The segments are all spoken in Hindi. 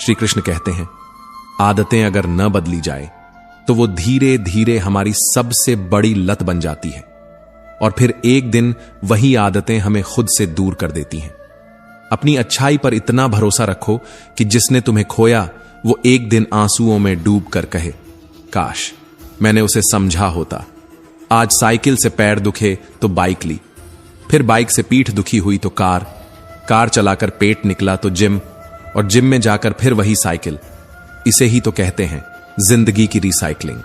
श्री कृष्ण कहते हैं, आदतें अगर न बदली जाए तो वो धीरे धीरे हमारी सबसे बड़ी लत बन जाती है और फिर एक दिन वही आदतें हमें खुद से दूर कर देती हैं। अपनी अच्छाई पर इतना भरोसा रखो कि जिसने तुम्हें खोया वो एक दिन आंसुओं में डूब कर कहे, काश मैंने उसे समझा होता। आज साइकिल से पैर दुखे तो बाइक ली, फिर बाइक से पीठ दुखी हुई तो कार चलाकर पेट निकला तो जिम, और जिम में जाकर फिर वही साइकिल। इसे ही तो कहते हैं जिंदगी की रिसाइकलिंग।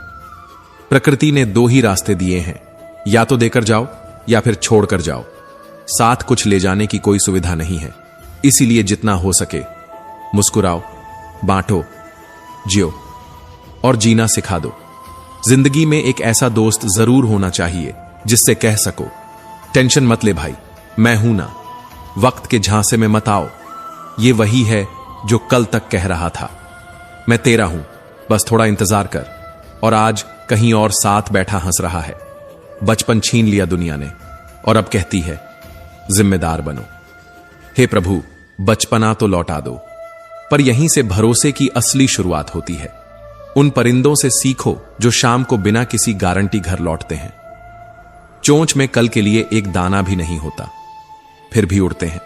प्रकृति ने दो ही रास्ते दिए हैं, या तो देकर जाओ या फिर छोड़कर जाओ। साथ कुछ ले जाने की कोई सुविधा नहीं है। इसीलिए जितना हो सके मुस्कुराओ, बांटो, जियो और जीना सिखा दो। जिंदगी में एक ऐसा दोस्त जरूर होना चाहिए जिससे कह सको, टेंशन मत ले भाई, मैं हूं ना, वक्त के झांसे में मत आओ। ये वही है जो कल तक कह रहा था, मैं तेरा हूं, बस थोड़ा इंतजार कर। और आज कहीं और साथ बैठा हंस रहा है। बचपन छीन लिया दुनिया ने और अब कहती है जिम्मेदार बनो। हे प्रभु, बचपना तो लौटा दो। पर यहीं से भरोसे की असली शुरुआत होती है। उन परिंदों से सीखो जो शाम को बिना किसी गारंटी घर लौटते हैं। चोंच में कल के लिए एक दाना भी नहीं होता, फिर भी उड़ते हैं,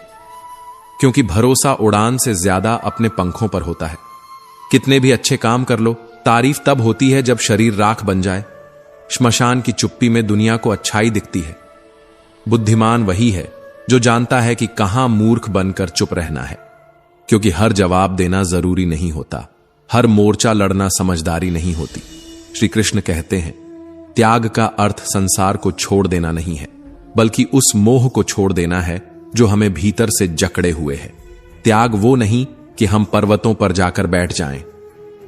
क्योंकि भरोसा उड़ान से ज्यादा अपने पंखों पर होता है। कितने भी अच्छे काम कर लो, तारीफ तब होती है जब शरीर राख बन जाए। श्मशान की चुप्पी में दुनिया को अच्छाई दिखती है। बुद्धिमान वही है जो जानता है कि कहां मूर्ख बनकर चुप रहना है, क्योंकि हर जवाब देना जरूरी नहीं होता, हर मोर्चा लड़ना समझदारी नहीं होती। श्री कृष्ण कहते हैं, त्याग का अर्थ संसार को छोड़ देना नहीं है, बल्कि उस मोह को छोड़ देना है जो हमें भीतर से जकड़े हुए है। त्याग वो नहीं कि हम पर्वतों पर जाकर बैठ जाएं,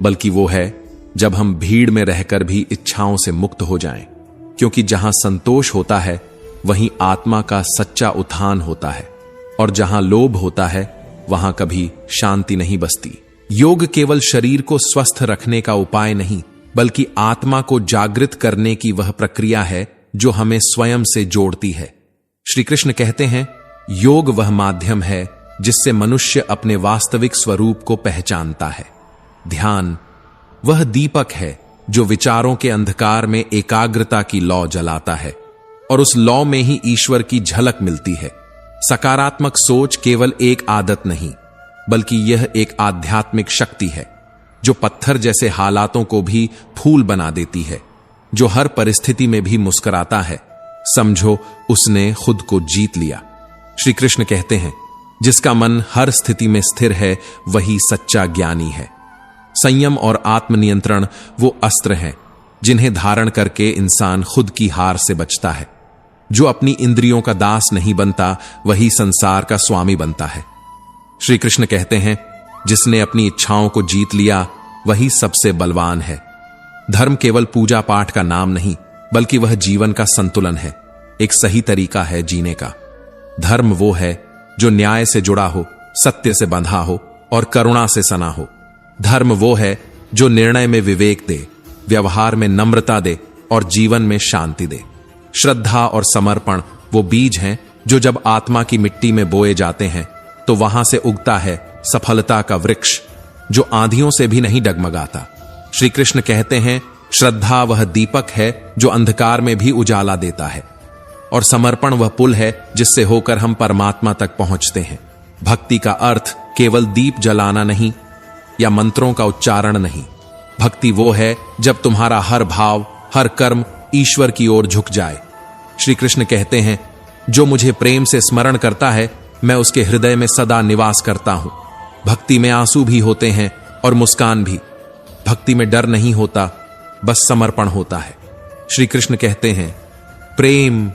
बल्कि वो है जब हम भीड़ में रहकर भी इच्छाओं से मुक्त हो जाएं, क्योंकि जहां संतोष होता है वहीं आत्मा का सच्चा उत्थान होता है, और जहां लोभ होता है वहां कभी शांति नहीं बसती। योग केवल शरीर को स्वस्थ रखने का उपाय नहीं, बल्कि आत्मा को जागृत करने की वह प्रक्रिया है जो हमें स्वयं से जोड़ती है। श्री कृष्ण कहते हैं, योग वह माध्यम है जिससे मनुष्य अपने वास्तविक स्वरूप को पहचानता है। ध्यान वह दीपक है जो विचारों के अंधकार में एकाग्रता की लौ जलाता है, और उस लौ में ही ईश्वर की झलक मिलती है। सकारात्मक सोच केवल एक आदत नहीं, बल्कि यह एक आध्यात्मिक शक्ति है जो पत्थर जैसे हालातों को भी फूल बना देती है। जो हर परिस्थिति में भी मुस्कुराता है, समझो उसने खुद को जीत लिया। श्री कृष्ण कहते हैं, जिसका मन हर स्थिति में स्थिर है वही सच्चा ज्ञानी है। संयम और आत्मनियंत्रण वो अस्त्र हैं जिन्हें धारण करके इंसान खुद की हार से बचता है। जो अपनी इंद्रियों का दास नहीं बनता वही संसार का स्वामी बनता है। श्री कृष्ण कहते हैं, जिसने अपनी इच्छाओं को जीत लिया वही सबसे बलवान है। धर्म केवल पूजा पाठ का नाम नहीं, बल्कि वह जीवन का संतुलन है, एक सही तरीका है जीने का। धर्म वो है जो न्याय से जुड़ा हो, सत्य से बंधा हो और करुणा से सना हो। धर्म वो है जो निर्णय में विवेक दे, व्यवहार में नम्रता दे और जीवन में शांति दे। श्रद्धा और समर्पण वो बीज हैं जो जब आत्मा की मिट्टी में बोए जाते हैं तो वहां से उगता है सफलता का वृक्ष जो आंधियों से भी नहीं डगमगाता। श्री कृष्ण कहते हैं, श्रद्धा वह दीपक है जो अंधकार में भी उजाला देता है, और समर्पण वह पुल है जिससे होकर हम परमात्मा तक पहुंचते हैं। भक्ति का अर्थ केवल दीप जलाना नहीं या मंत्रों का उच्चारण नहीं। भक्ति वो है जब तुम्हारा हर भाव, हर कर्म ईश्वर की ओर झुक जाए। श्री कृष्ण कहते हैं, जो मुझे प्रेम से स्मरण करता है मैं उसके हृदय में सदा निवास करता हूं। भक्ति में आंसू भी होते हैं और मुस्कान भी। भक्ति में डर नहीं होता, बस समर्पण होता है। श्री कृष्ण कहते हैं, प्रेम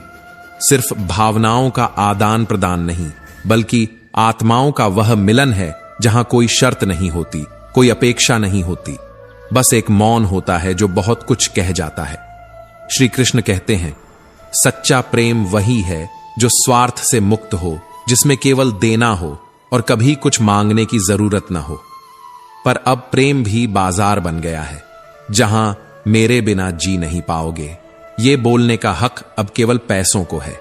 सिर्फ भावनाओं का आदान प्रदान नहीं, बल्कि आत्माओं का वह मिलन है जहां कोई शर्त नहीं होती, कोई अपेक्षा नहीं होती, बस एक मौन होता है जो बहुत कुछ कह जाता है। श्री कृष्ण कहते हैं, सच्चा प्रेम वही है जो स्वार्थ से मुक्त हो, जिसमें केवल देना हो और कभी कुछ मांगने की जरूरत न हो। पर अब प्रेम भी बाजार बन गया है, जहां मेरे बिना जी नहीं पाओगे ये बोलने का हक अब केवल पैसों को है।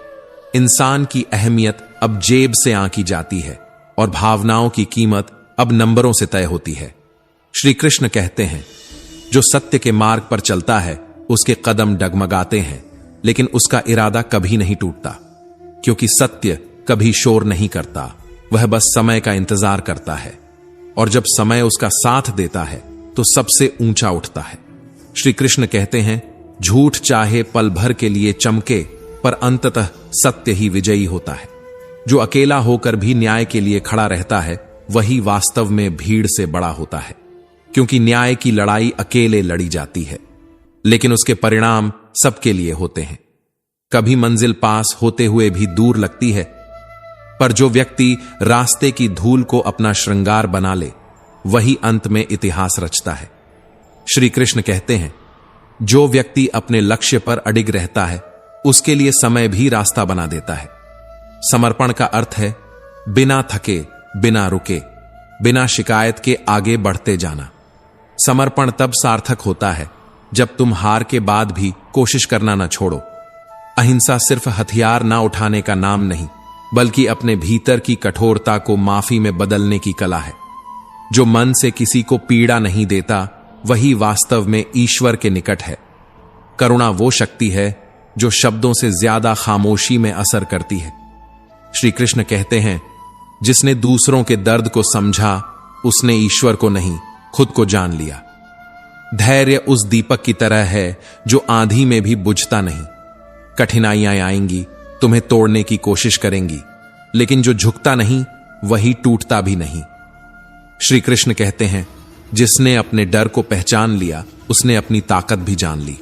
इंसान की अहमियत अब जेब से आंकी जाती है और भावनाओं की कीमत अब नंबरों से तय होती है। श्री कृष्ण कहते हैं, जो सत्य के मार्ग पर चलता है उसके कदम डगमगाते हैं, लेकिन उसका इरादा कभी नहीं टूटता, क्योंकि सत्य कभी शोर नहीं करता, वह बस समय का इंतजार करता है, और जब समय उसका साथ देता है तो सबसे ऊंचा उठता है। श्री कृष्ण कहते हैं, झूठ चाहे पल भर के लिए चमके, पर अंततः सत्य ही विजयी होता है। जो अकेला होकर भी न्याय के लिए खड़ा रहता है, वही वास्तव में भीड़ से बड़ा होता है, क्योंकि न्याय की लड़ाई अकेले लड़ी जाती है, लेकिन उसके परिणाम सबके लिए होते हैं। कभी मंजिल पास होते हुए भी दूर लगती है, पर जो व्यक्ति रास्ते की धूल को अपना श्रृंगार बना ले, वही अंत में इतिहास रचता है। श्री कृष्ण कहते हैं, जो व्यक्ति अपने लक्ष्य पर अडिग रहता है, उसके लिए समय भी रास्ता बना देता है। समर्पण का अर्थ है बिना थके, बिना रुके, बिना शिकायत के आगे बढ़ते जाना। समर्पण तब सार्थक होता है जब तुम हार के बाद भी कोशिश करना न छोड़ो। अहिंसा सिर्फ हथियार ना उठाने का नाम नहीं, बल्कि अपने भीतर की कठोरता को माफी में बदलने की कला है। जो मन से किसी को पीड़ा नहीं देता, वही वास्तव में ईश्वर के निकट है। करुणा वो शक्ति है जो शब्दों से ज्यादा खामोशी में असर करती है। श्री कृष्ण कहते हैं, जिसने दूसरों के दर्द को समझा, उसने ईश्वर को नहीं, खुद को जान लिया। धैर्य उस दीपक की तरह है जो आंधी में भी बुझता नहीं। कठिनाइयां आएंगी, तुम्हें तोड़ने की कोशिश करेंगी, लेकिन जो झुकता नहीं, वही टूटता भी नहीं। श्री कृष्ण कहते हैं, जिसने अपने डर को पहचान लिया, उसने अपनी ताकत भी जान ली।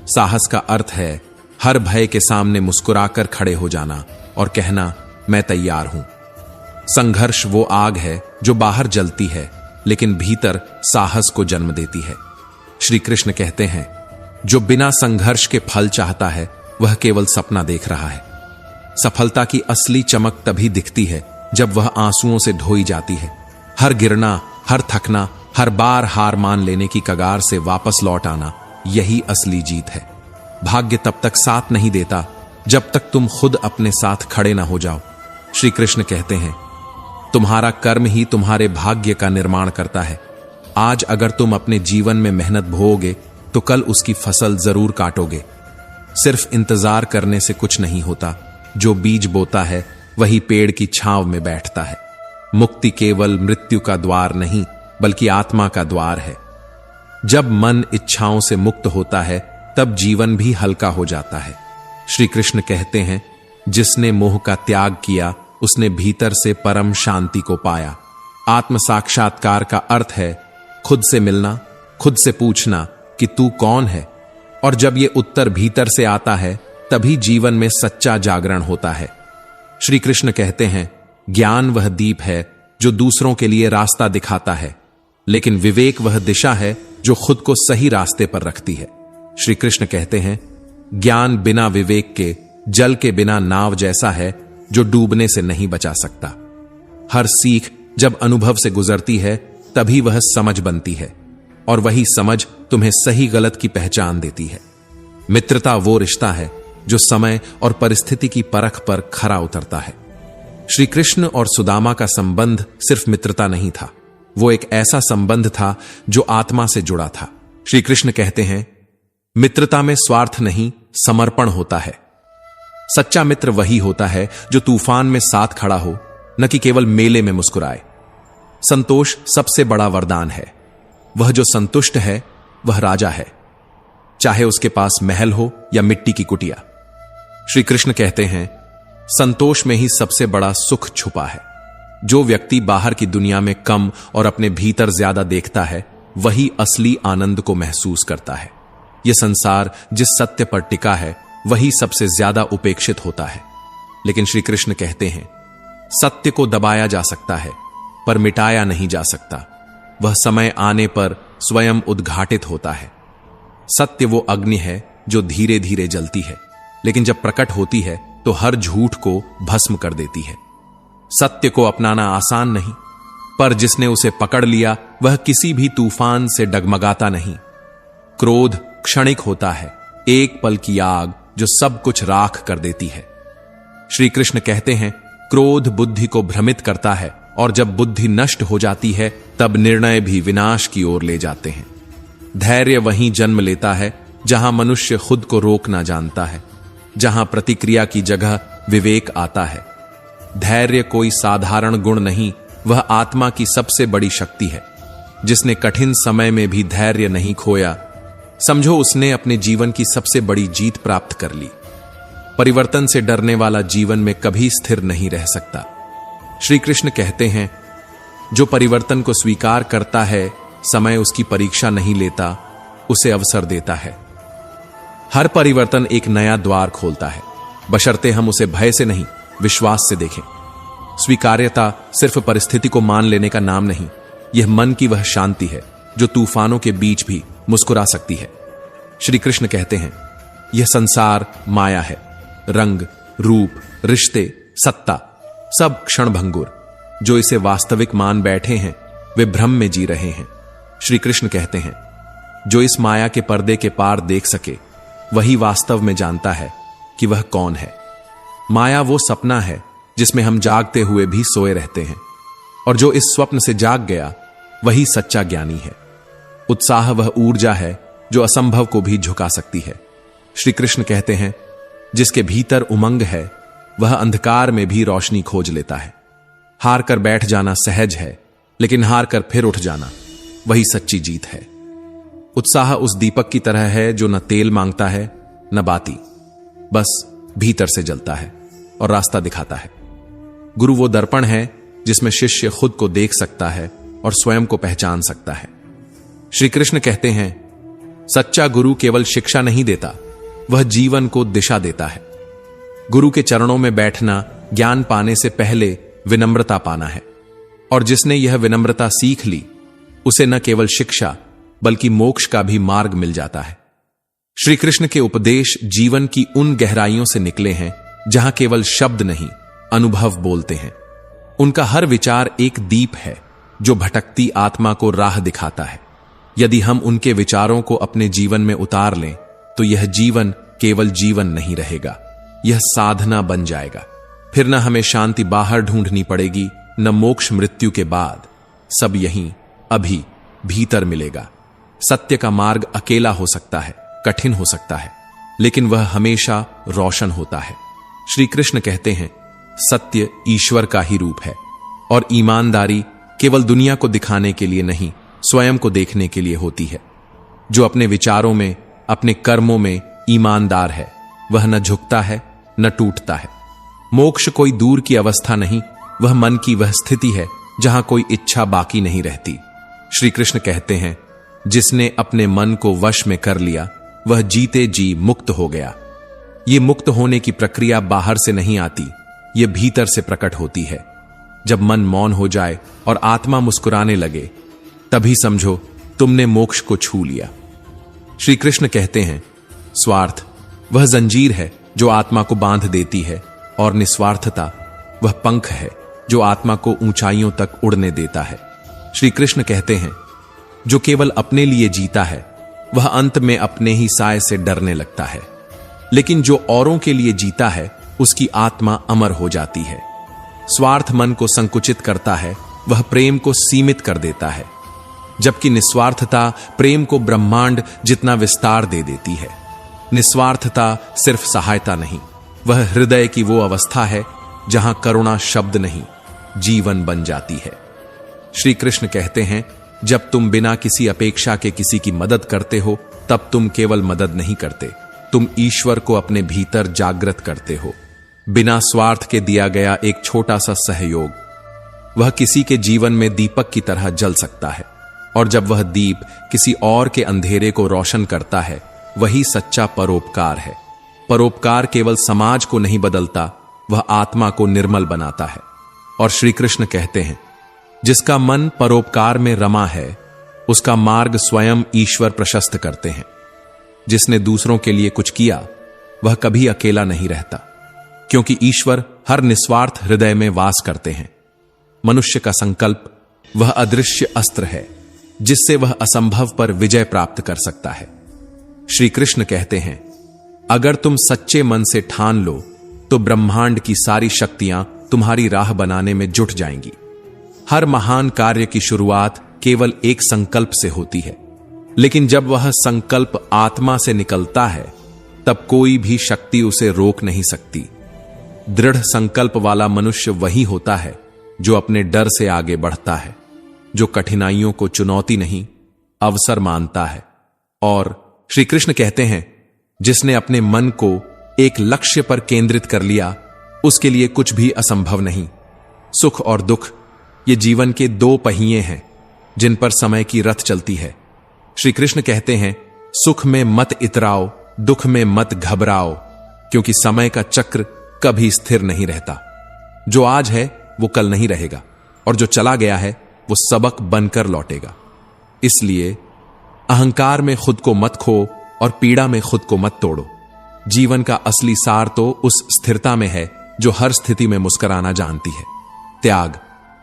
साहस का अर्थ है हर भय के सामने मुस्कुराकर खड़े हो जाना और कहना, मैं तैयार हूं। संघर्ष वो आग है जो बाहर जलती है, लेकिन भीतर साहस को जन्म देती है। श्री कृष्ण कहते हैं, जो बिना संघर्ष के फल चाहता है, वह केवल सपना देख रहा है। सफलता की असली चमक तभी दिखती है जब वह आंसुओं से धोई जाती है। हर गिरना, हर थकना, हर बार हार मान लेने की कगार से वापस लौट आना, यही असली जीत है। भाग्य तब तक साथ नहीं देता जब तक तुम खुद अपने साथ खड़े ना हो जाओ। श्री कृष्ण कहते हैं, तुम्हारा कर्म ही तुम्हारे भाग्य का निर्माण करता है। आज अगर तुम अपने जीवन में मेहनत बोओगे, तो कल उसकी फसल जरूर काटोगे। सिर्फ इंतजार करने से कुछ नहीं होता। जो बीज बोता है, वही पेड़ की छांव में बैठता है। मुक्ति केवल मृत्यु का द्वार नहीं, बल्कि आत्मा का द्वार है। जब मन इच्छाओं से मुक्त होता है, तब जीवन भी हल्का हो जाता है। श्री कृष्ण कहते हैं, जिसने मोह का त्याग किया, उसने भीतर से परम शांति को पाया। आत्म साक्षात्कार का अर्थ है खुद से मिलना, खुद से पूछना कि तू कौन है, और जब यह उत्तर भीतर से आता है, तभी जीवन में सच्चा जागरण होता है। श्री कृष्ण कहते हैं, ज्ञान वह दीप है जो दूसरों के लिए रास्ता दिखाता है, लेकिन विवेक वह दिशा है जो खुद को सही रास्ते पर रखती है। श्री कृष्ण कहते हैं, ज्ञान बिना विवेक के जल के बिना नाव जैसा है जो डूबने से नहीं बचा सकता। हर सीख जब अनुभव से गुजरती है, तभी वह समझ बनती है, और वही समझ तुम्हें सही गलत की पहचान देती है। मित्रता वो रिश्ता है जो समय और परिस्थिति की परख पर खरा उतरता है। श्री कृष्ण और सुदामा का संबंध सिर्फ मित्रता नहीं था, वो एक ऐसा संबंध था जो आत्मा से जुड़ा था। श्री कृष्ण कहते हैं, मित्रता में स्वार्थ नहीं, समर्पण होता है। सच्चा मित्र वही होता है जो तूफान में साथ खड़ा हो, न कि केवल मेले में मुस्कुराए। संतोष सबसे बड़ा वरदान है। वह जो संतुष्ट है, वह राजा है, चाहे उसके पास महल हो या मिट्टी की कुटिया। श्री कृष्ण कहते हैं, संतोष में ही सबसे बड़ा सुख छुपा है। जो व्यक्ति बाहर की दुनिया में कम और अपने भीतर ज्यादा देखता है, वही असली आनंद को महसूस करता है। यह संसार जिस सत्य पर टिका है, वही सबसे ज्यादा उपेक्षित होता है। लेकिन श्री कृष्ण कहते हैं, सत्य को दबाया जा सकता है, पर मिटाया नहीं जा सकता। वह समय आने पर स्वयं उद्घाटित होता है। सत्य वो अग्नि है जो धीरे धीरे जलती है, लेकिन जब प्रकट होती है तो हर झूठ को भस्म कर देती है। सत्य को अपनाना आसान नहीं, पर जिसने उसे पकड़ लिया, वह किसी भी तूफान से डगमगाता नहीं। क्रोध क्षणिक होता है, एक पल की आग जो सब कुछ राख कर देती है। श्री कृष्ण कहते हैं, क्रोध बुद्धि को भ्रमित करता है और जब बुद्धि नष्ट हो जाती है तब निर्णय भी विनाश की ओर ले जाते हैं। धैर्य वहीं जन्म लेता है जहां मनुष्य खुद को रोकना जानता है, जहां प्रतिक्रिया की जगह विवेक आता है। धैर्य कोई साधारण गुण नहीं, वह आत्मा की सबसे बड़ी शक्ति है। जिसने कठिन समय में भी धैर्य नहीं खोया, समझो उसने अपने जीवन की सबसे बड़ी जीत प्राप्त कर ली। परिवर्तन से डरने वाला जीवन में कभी स्थिर नहीं रह सकता। श्री कृष्ण कहते हैं, जो परिवर्तन को स्वीकार करता है, समय उसकी परीक्षा नहीं लेता, उसे अवसर देता है। हर परिवर्तन एक नया द्वार खोलता है, बशर्ते हम उसे भय से नहीं, विश्वास से देखें। स्वीकार्यता सिर्फ परिस्थिति को मान लेने का नाम नहीं, यह मन की वह शांति है जो तूफानों के बीच भी मुस्कुरा सकती है। श्री कृष्ण कहते हैं, यह संसार माया है। रंग, रूप, रिश्ते, सत्ता सब क्षणभंगुर। जो इसे वास्तविक मान बैठे हैं वे भ्रम में जी रहे हैं। श्री कृष्ण कहते हैं, जो इस माया के पर्दे के पार देख सके वही वास्तव में जानता है कि वह कौन है। माया वो सपना है जिसमें हम जागते हुए भी सोए रहते हैं, और जो इस स्वप्न से जाग गया वही सच्चा ज्ञानी है। उत्साह वह ऊर्जा है जो असंभव को भी झुका सकती है। श्री कृष्ण कहते हैं, जिसके भीतर उमंग है वह अंधकार में भी रोशनी खोज लेता है। हार कर बैठ जाना सहज है, लेकिन हार कर फिर उठ जाना वही सच्ची जीत है। उत्साह उस दीपक की तरह है जो न तेल मांगता है न बाती, बस भीतर से जलता है और रास्ता दिखाता है। गुरु वो दर्पण है जिसमें शिष्य खुद को देख सकता है और स्वयं को पहचान सकता है। श्री कृष्ण कहते हैं, सच्चा गुरु केवल शिक्षा नहीं देता, वह जीवन को दिशा देता है। गुरु के चरणों में बैठना ज्ञान पाने से पहले विनम्रता पाना है, और जिसने यह विनम्रता सीख ली उसे न केवल शिक्षा बल्कि मोक्ष का भी मार्ग मिल जाता है। श्री कृष्ण के उपदेश जीवन की उन गहराइयों से निकले हैं जहां केवल शब्द नहीं, अनुभव बोलते हैं। उनका हर विचार एक दीप है जो भटकती आत्मा को राह दिखाता है। यदि हम उनके विचारों को अपने जीवन में उतार लें तो यह जीवन केवल जीवन नहीं रहेगा, यह साधना बन जाएगा। फिर न हमें शांति बाहर ढूंढनी पड़ेगी, न मोक्ष मृत्यु के बाद। सब यहीं अभी भीतर मिलेगा। सत्य का मार्ग अकेला हो सकता है, कठिन हो सकता है, लेकिन वह हमेशा रोशन होता है। श्री कृष्ण कहते हैं, सत्य ईश्वर का ही रूप है, और ईमानदारी केवल दुनिया को दिखाने के लिए नहीं, स्वयं को देखने के लिए होती है। जो अपने विचारों में, अपने कर्मों में ईमानदार है, वह न झुकता है न टूटता है। मोक्ष कोई दूर की अवस्था नहीं, वह मन की वह स्थिति है जहां कोई इच्छा बाकी नहीं रहती। श्री कृष्ण कहते हैं, जिसने अपने मन को वश में कर लिया वह जीते जी मुक्त हो गया। ये मुक्त होने की प्रक्रिया बाहर से नहीं आती, ये भीतर से प्रकट होती है। जब मन मौन हो जाए और आत्मा मुस्कुराने लगे, तभी समझो तुमने मोक्ष को छू लिया। श्री कृष्ण कहते हैं, स्वार्थ वह जंजीर है जो आत्मा को बांध देती है, और निस्वार्थता वह पंख है जो आत्मा को ऊंचाइयों तक उड़ने देता है। श्री कृष्ण कहते हैं, जो केवल अपने लिए जीता है वह अंत में अपने ही साय से डरने लगता है, लेकिन जो औरों के लिए जीता है उसकी आत्मा अमर हो जाती है। स्वार्थ मन को संकुचित करता है, वह प्रेम को सीमित कर देता है, जबकि निस्वार्थता प्रेम को ब्रह्मांड जितना विस्तार दे देती है। निस्वार्थता सिर्फ सहायता नहीं, वह हृदय की वो अवस्था है जहां करुणा शब्द नहीं, जीवन बन जाती है। श्री कृष्ण कहते हैं, जब तुम बिना किसी अपेक्षा के किसी की मदद करते हो तब तुम केवल मदद नहीं करते, तुम ईश्वर को अपने भीतर जागृत करते हो। बिना स्वार्थ के दिया गया एक छोटा सा सहयोग, वह किसी के जीवन में दीपक की तरह जल सकता है, और जब वह दीप किसी और के अंधेरे को रोशन करता है, वही सच्चा परोपकार है। परोपकार केवल समाज को नहीं बदलता, वह आत्मा को निर्मल बनाता है। और श्री कृष्ण कहते हैं, जिसका मन परोपकार में रमा है उसका मार्ग स्वयं ईश्वर प्रशस्त करते हैं। जिसने दूसरों के लिए कुछ किया वह कभी अकेला नहीं रहता, क्योंकि ईश्वर हर निस्वार्थ हृदय में वास करते हैं। मनुष्य का संकल्प वह अदृश्य अस्त्र है जिससे वह असंभव पर विजय प्राप्त कर सकता है। श्री कृष्ण कहते हैं, अगर तुम सच्चे मन से ठान लो तो ब्रह्मांड की सारी शक्तियां तुम्हारी राह बनाने में जुट जाएंगी। हर महान कार्य की शुरुआत केवल एक संकल्प से होती है, लेकिन जब वह संकल्प आत्मा से निकलता है तब कोई भी शक्ति उसे रोक नहीं सकती। दृढ़ संकल्प वाला मनुष्य वही होता है जो अपने डर से आगे बढ़ता है, जो कठिनाइयों को चुनौती नहीं अवसर मानता है। और श्री कृष्ण कहते हैं, जिसने अपने मन को एक लक्ष्य पर केंद्रित कर लिया उसके लिए कुछ भी असंभव नहीं। सुख और दुख ये जीवन के दो पहिए हैं जिन पर समय की रथ चलती है। श्री कृष्ण कहते हैं, सुख में मत इतराओ, दुख में मत घबराओ, क्योंकि समय का चक्र कभी स्थिर नहीं रहता। जो आज है वो कल नहीं रहेगा, और जो चला गया है वो सबक बनकर लौटेगा। इसलिए अहंकार में खुद को मत खो और पीड़ा में खुद को मत तोड़ो। जीवन का असली सार तो उस स्थिरता में है जो हर स्थिति में मुस्कुराना जानती है। त्याग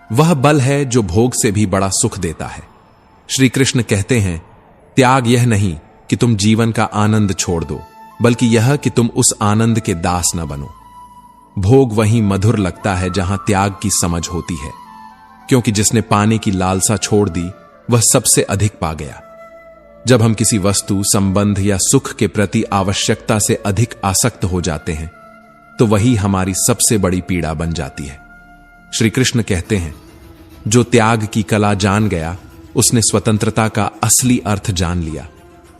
वह बल है जो भोग से भी बड़ा सुख देता है। श्री कृष्ण कहते हैं, त्याग यह नहीं कि तुम जीवन का आनंद छोड़ दो, बल्कि यह कि तुम उस आनंद के दास न बनो। भोग वहीं मधुर लगता है जहां त्याग की समझ होती है, क्योंकि जिसने पाने की लालसा छोड़ दी वह सबसे अधिक पा गया। जब हम किसी वस्तु, संबंध या सुख के प्रति आवश्यकता से अधिक आसक्त हो जाते हैं तो वही हमारी सबसे बड़ी पीड़ा बन जाती है। श्री कृष्ण कहते हैं, जो त्याग की कला जान गया उसने स्वतंत्रता का असली अर्थ जान लिया।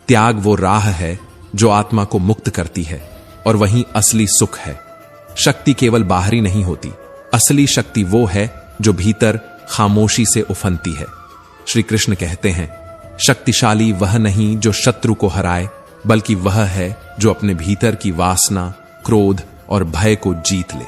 त्याग वो राह है जो आत्मा को मुक्त करती है, और वहीं असली सुख है। शक्ति केवल बाहरी नहीं होती, असली शक्ति वो है जो भीतर खामोशी से उफनती है। श्री कृष्ण कहते हैं, शक्तिशाली वह नहीं जो शत्रु को हराए, बल्कि वह है जो अपने भीतर की वासना, क्रोध और भय को जीत ले।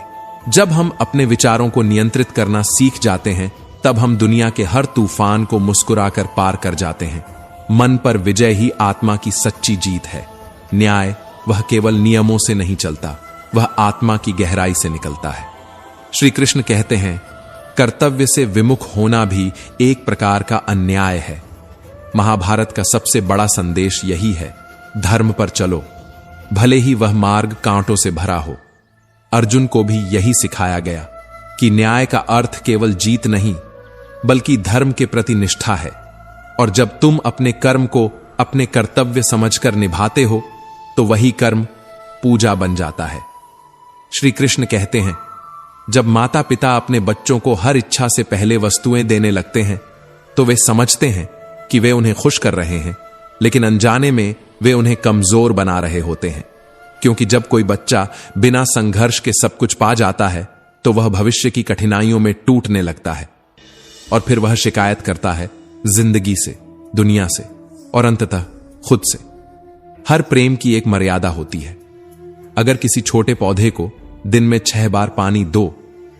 जब हम अपने विचारों को नियंत्रित करना सीख जाते हैं तब हम दुनिया के हर तूफान को मुस्कुराकर पार कर जाते हैं। मन पर विजय ही आत्मा की सच्ची जीत है। न्याय वह केवल नियमों से नहीं चलता, वह आत्मा की गहराई से निकलता है। श्री कृष्ण कहते हैं, कर्तव्य से विमुख होना भी एक प्रकार का अन्याय है। महाभारत का सबसे बड़ा संदेश यही है, धर्म पर चलो, भले ही वह मार्ग कांटों से भरा हो। अर्जुन को भी यही सिखाया गया कि न्याय का अर्थ केवल जीत नहीं, बल्कि धर्म के प्रति निष्ठा है। और जब तुम अपने कर्म को अपने कर्तव्य समझकर निभाते हो तो वही कर्म पूजा बन जाता है। श्री कृष्ण कहते हैं, जब माता पिता अपने बच्चों को हर इच्छा से पहले वस्तुएं देने लगते हैं तो वे समझते हैं कि वे उन्हें खुश कर रहे हैं, लेकिन अनजाने में वे उन्हें कमजोर बना रहे होते हैं। क्योंकि जब कोई बच्चा बिना संघर्ष के सब कुछ पा जाता है तो वह भविष्य की कठिनाइयों में टूटने लगता है, और फिर वह शिकायत करता है जिंदगी से, दुनिया से और अंततः खुद से। हर प्रेम की एक मर्यादा होती है। अगर किसी छोटे पौधे को दिन में 6 बार पानी दो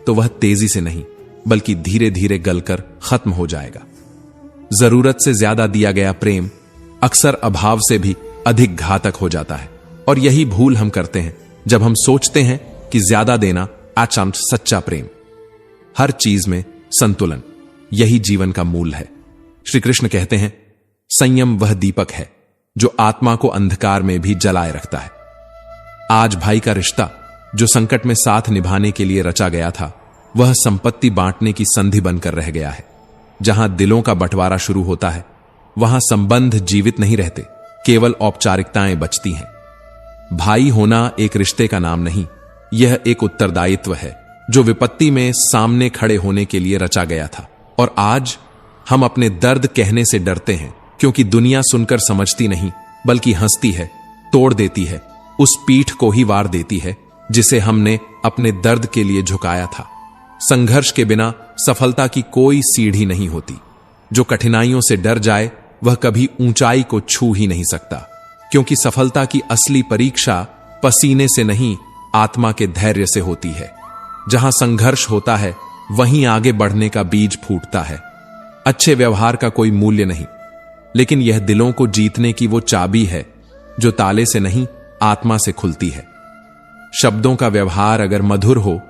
तो वह तेजी से नहीं बल्कि धीरे धीरे गलकर खत्म हो जाएगा। जरूरत से ज्यादा दिया गया प्रेम अक्सर अभाव से भी अधिक घातक हो जाता है, और यही भूल हम करते हैं जब हम सोचते हैं कि ज्यादा देना आचमन सच्चा प्रेम। हर चीज में संतुलन, यही जीवन का मूल है। श्री कृष्ण कहते हैं, संयम वह दीपक है जो आत्मा को अंधकार में भी जलाए रखता है। आज भाई का रिश्ता जो संकट में साथ निभाने के लिए रचा गया था, वह संपत्ति बांटने की संधि बनकर रह गया है। जहां दिलों का बंटवारा शुरू होता है वहां संबंध जीवित नहीं रहते, केवल औपचारिकताएं बचती हैं। भाई होना एक रिश्ते का नाम नहीं, यह एक उत्तरदायित्व है जो विपत्ति में सामने खड़े होने के लिए रचा गया था। और आज हम अपने दर्द कहने से डरते हैं, क्योंकि दुनिया सुनकर समझती नहीं बल्कि हंसती है, तोड़ देती है, उस पीठ को ही वार देती है जिसे हमने अपने दर्द के लिए झुकाया था। संघर्ष के बिना सफलता की कोई सीढ़ी नहीं होती। जो कठिनाइयों से डर जाए वह कभी ऊंचाई को छू ही नहीं सकता, क्योंकि सफलता की असली परीक्षा पसीने से नहीं, आत्मा के धैर्य से होती है। जहां संघर्ष होता है वहीं आगे बढ़ने का बीज फूटता है। अच्छे व्यवहार का कोई मूल्य नहीं, लेकिन यह दिलों को जीतने की वो चाबी है जो ताले से नहीं, आत्मा से खुलती है। शब्दों का व्यवहार अगर मधुर हो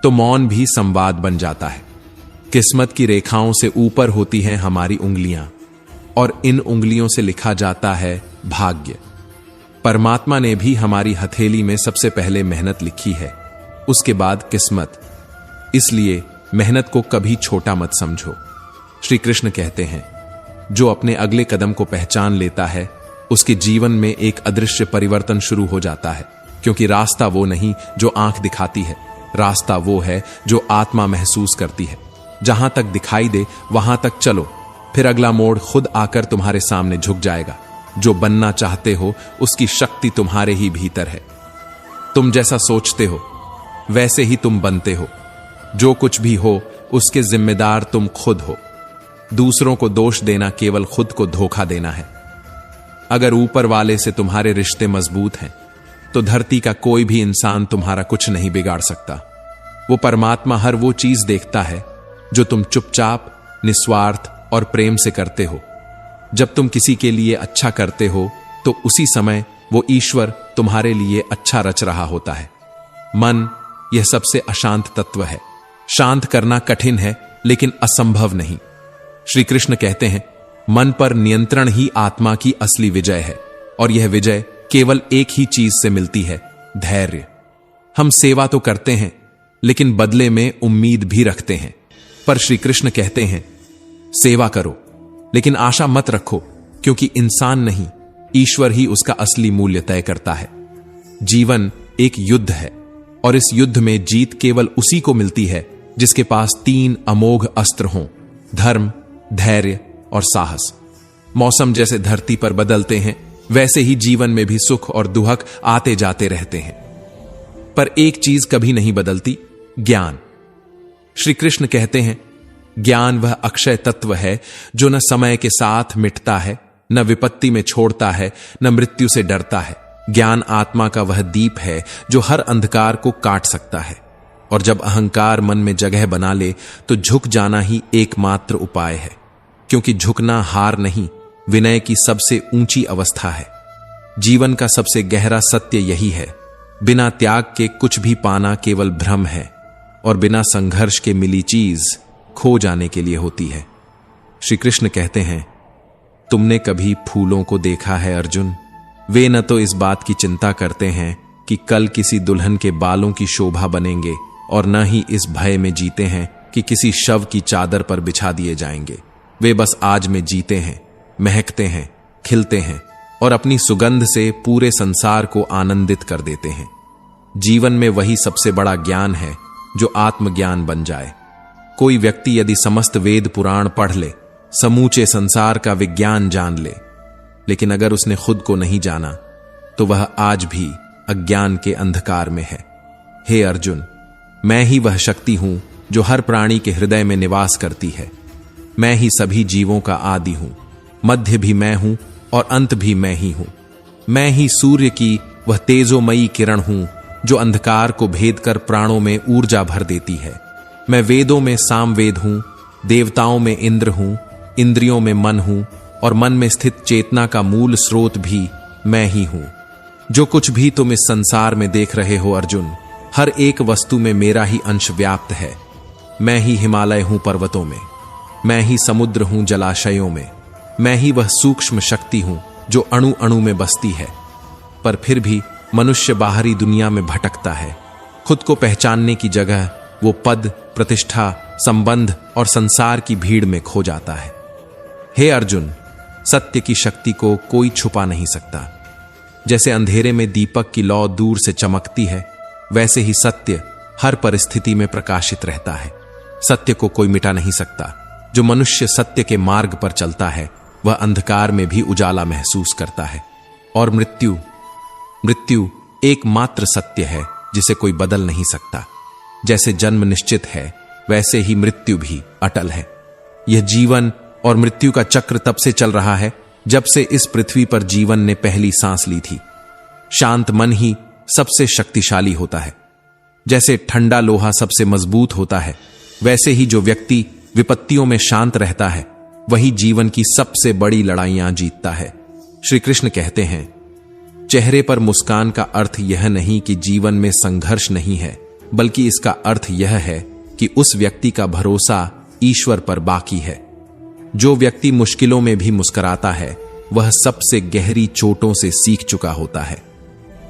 तो मौन भी संवाद बन जाता है। किस्मत की रेखाओं से ऊपर होती हैं हमारी उंगलियां, और इन उंगलियों से लिखा जाता है भाग्य। परमात्मा ने भी हमारी हथेली में सबसे पहले मेहनत लिखी है, उसके बाद किस्मत। इसलिए मेहनत को कभी छोटा मत समझो। श्री कृष्ण कहते हैं, जो अपने अगले कदम को पहचान लेता है उसके जीवन में एक अदृश्य परिवर्तन शुरू हो जाता है, क्योंकि रास्ता वो नहीं जो आंख दिखाती है, रास्ता वो है जो आत्मा महसूस करती है। जहां तक दिखाई दे वहां तक चलो, फिर अगला मोड़ खुद आकर तुम्हारे सामने झुक जाएगा। जो बनना चाहते हो उसकी शक्ति तुम्हारे ही भीतर है। तुम जैसा सोचते हो वैसे ही तुम बनते हो। जो कुछ भी हो उसके जिम्मेदार तुम खुद हो। दूसरों को दोष देना केवल खुद को धोखा देना है। अगर ऊपर वाले से तुम्हारे रिश्ते मजबूत हैं तो धरती का कोई भी इंसान तुम्हारा कुछ नहीं बिगाड़ सकता। वो परमात्मा हर वो चीज देखता है जो तुम चुपचाप, निस्वार्थ और प्रेम से करते हो। जब तुम किसी के लिए अच्छा करते हो तो उसी समय वो ईश्वर तुम्हारे लिए अच्छा रच रहा होता है। मन यह सबसे अशांत तत्व है। शांत करना कठिन है लेकिन असंभव नहीं। श्री कृष्ण कहते हैं, मन पर नियंत्रण ही आत्मा की असली विजय है, और यह विजय केवल एक ही चीज से मिलती है, धैर्य। हम सेवा तो करते हैं लेकिन बदले में उम्मीद भी रखते हैं। पर श्री कृष्ण कहते हैं, सेवा करो लेकिन आशा मत रखो, क्योंकि इंसान नहीं, ईश्वर ही उसका असली मूल्य तय करता है। जीवन एक युद्ध है और इस युद्ध में जीत केवल उसी को मिलती है जिसके पास 3 अमोघ अस्त्र हों, धर्म, धैर्य और साहस। मौसम जैसे धरती पर बदलते हैं वैसे ही जीवन में भी सुख और दुख आते जाते रहते हैं, पर एक चीज कभी नहीं बदलती, ज्ञान। श्री कृष्ण कहते हैं, ज्ञान वह अक्षय तत्व है जो न समय के साथ मिटता है, न विपत्ति में छोड़ता है, न मृत्यु से डरता है। ज्ञान आत्मा का वह दीप है जो हर अंधकार को काट सकता है। और जब अहंकार मन में जगह बना ले तो झुक जाना ही एकमात्र उपाय है, क्योंकि झुकना हार नहीं, विनय की सबसे ऊंची अवस्था है। जीवन का सबसे गहरा सत्य यही है, बिना त्याग के कुछ भी पाना केवल भ्रम है, और बिना संघर्ष के मिली चीज खो जाने के लिए होती है। श्री कृष्ण कहते हैं, तुमने कभी फूलों को देखा है अर्जुन? वे न तो इस बात की चिंता करते हैं कि कल किसी दुल्हन के बालों की शोभा बनेंगे, और न ही इस भय में जीते हैं कि किसी शव की चादर पर बिछा दिए जाएंगे। वे बस आज में जीते हैं, महकते हैं, खिलते हैं और अपनी सुगंध से पूरे संसार को आनंदित कर देते हैं। जीवन में वही सबसे बड़ा ज्ञान है जो आत्मज्ञान बन जाए। कोई व्यक्ति यदि समस्त वेद पुराण पढ़ ले, समूचे संसार का विज्ञान जान ले, लेकिन अगर उसने खुद को नहीं जाना तो वह आज भी अज्ञान के अंधकार में है। हे अर्जुन, मैं ही वह शक्ति हूं जो हर प्राणी के हृदय में निवास करती है। मैं ही सभी जीवों का आदि हूं, मध्य भी मैं हूं और अंत भी मैं ही हूं। मैं ही सूर्य की वह तेजोमयी किरण हूं जो अंधकार को भेद कर प्राणों में ऊर्जा भर देती है। मैं वेदों में सामवेद हूं, देवताओं में इंद्र हूं, इंद्रियों में मन हूं और मन में स्थित चेतना का मूल स्रोत भी मैं ही हूं। जो कुछ भी तुम इस संसार में देख रहे हो अर्जुन, हर एक वस्तु में मेरा ही अंश व्याप्त है। मैं ही हिमालय हूं पर्वतों में, मैं ही समुद्र हूं जलाशयों में, मैं ही वह सूक्ष्म शक्ति हूं जो अणु अणु में बसती है। पर फिर भी मनुष्य बाहरी दुनिया में भटकता है। खुद को पहचानने की जगह वो पद, प्रतिष्ठा, संबंध और संसार की भीड़ में खो जाता है। हे अर्जुन, सत्य की शक्ति को कोई छुपा नहीं सकता। जैसे अंधेरे में दीपक की लौ दूर से चमकती है, वैसे ही सत्य हर परिस्थिति में प्रकाशित रहता है। सत्य को कोई मिटा नहीं सकता। जो मनुष्य सत्य के मार्ग पर चलता है वह अंधकार में भी उजाला महसूस करता है। और मृत्यु एकमात्र सत्य है जिसे कोई बदल नहीं सकता। जैसे जन्म निश्चित है वैसे ही मृत्यु भी अटल है। यह जीवन और मृत्यु का चक्र तब से चल रहा है जब से इस पृथ्वी पर जीवन ने पहली सांस ली थी। शांत मन ही सबसे शक्तिशाली होता है। जैसे ठंडा लोहा सबसे मजबूत होता है, वैसे ही जो व्यक्ति विपत्तियों में शांत रहता है वही जीवन की सबसे बड़ी लड़ाइयां जीतता है। श्री कृष्ण कहते हैं, चेहरे पर मुस्कान का अर्थ यह नहीं कि जीवन में संघर्ष नहीं है, बल्कि इसका अर्थ यह है कि उस व्यक्ति का भरोसा ईश्वर पर बाकी है। जो व्यक्ति मुश्किलों में भी मुस्कुराता है वह सबसे गहरी चोटों से सीख चुका होता है।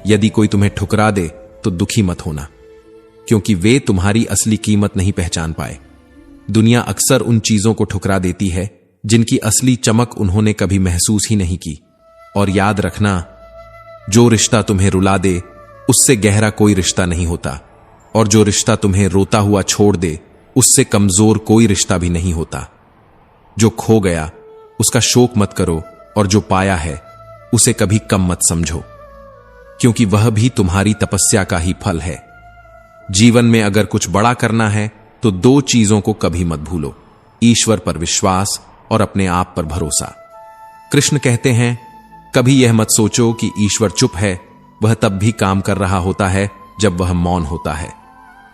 यदि कोई तुम्हें ठुकरा दे तो दुखी मत होना, क्योंकि वे तुम्हारी असली कीमत नहीं पहचान पाए। दुनिया अक्सर उन चीजों को ठुकरा देती है जिनकी असली चमक उन्होंने कभी महसूस ही नहीं की। और याद रखना, जो रिश्ता तुम्हें रुला दे उससे गहरा कोई रिश्ता नहीं होता, और जो रिश्ता तुम्हें रोता हुआ छोड़ दे उससे कमजोर कोई रिश्ता भी नहीं होता। जो खो गया उसका शोक मत करो, और जो पाया है उसे कभी कम मत समझो, क्योंकि वह भी तुम्हारी तपस्या का ही फल है। जीवन में अगर कुछ बड़ा करना है तो दो चीजों को कभी मत भूलो, ईश्वर पर विश्वास और अपने आप पर भरोसा। कृष्ण कहते हैं, कभी यह मत सोचो कि ईश्वर चुप है, वह तब भी काम कर रहा होता है जब वह मौन होता है।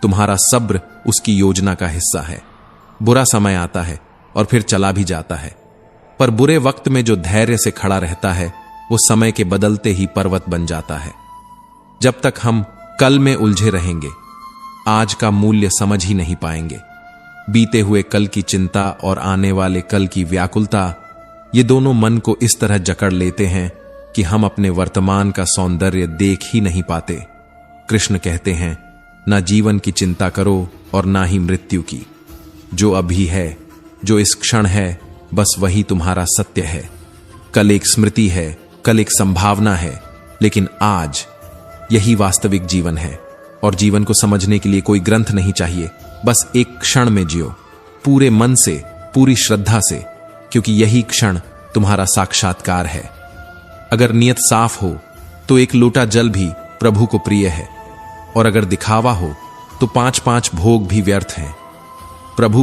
तुम्हारा सब्र उसकी योजना का हिस्सा है। बुरा समय आता है और फिर चला भी जाता है, पर बुरे वक्त में जो धैर्य से खड़ा रहता है वो समय के बदलते ही पर्वत बन जाता है। जब तक हम कल में उलझे रहेंगे, आज का मूल्य समझ ही नहीं पाएंगे। बीते हुए कल की चिंता और आने वाले कल की व्याकुलता, ये दोनों मन को इस तरह जकड़ लेते हैं कि हम अपने वर्तमान का सौंदर्य देख ही नहीं पाते। कृष्ण कहते हैं, ना जीवन की चिंता करो और ना ही मृत्यु की। जो अभी है, जो इस क्षण है, बस वही तुम्हारा सत्य है। कल एक स्मृति है, कल एक संभावना है, लेकिन आज यही वास्तविक जीवन है। और जीवन को समझने के लिए कोई ग्रंथ नहीं चाहिए, बस एक क्षण में जियो, पूरे मन से, पूरी श्रद्धा से, क्योंकि यही क्षण तुम्हारा साक्षात्कार है। अगर नियत साफ हो तो एक लोटा जल भी प्रभु को प्रिय है, और अगर दिखावा हो तो 5-5 भोग भी व्यर्थ हैं। प्रभु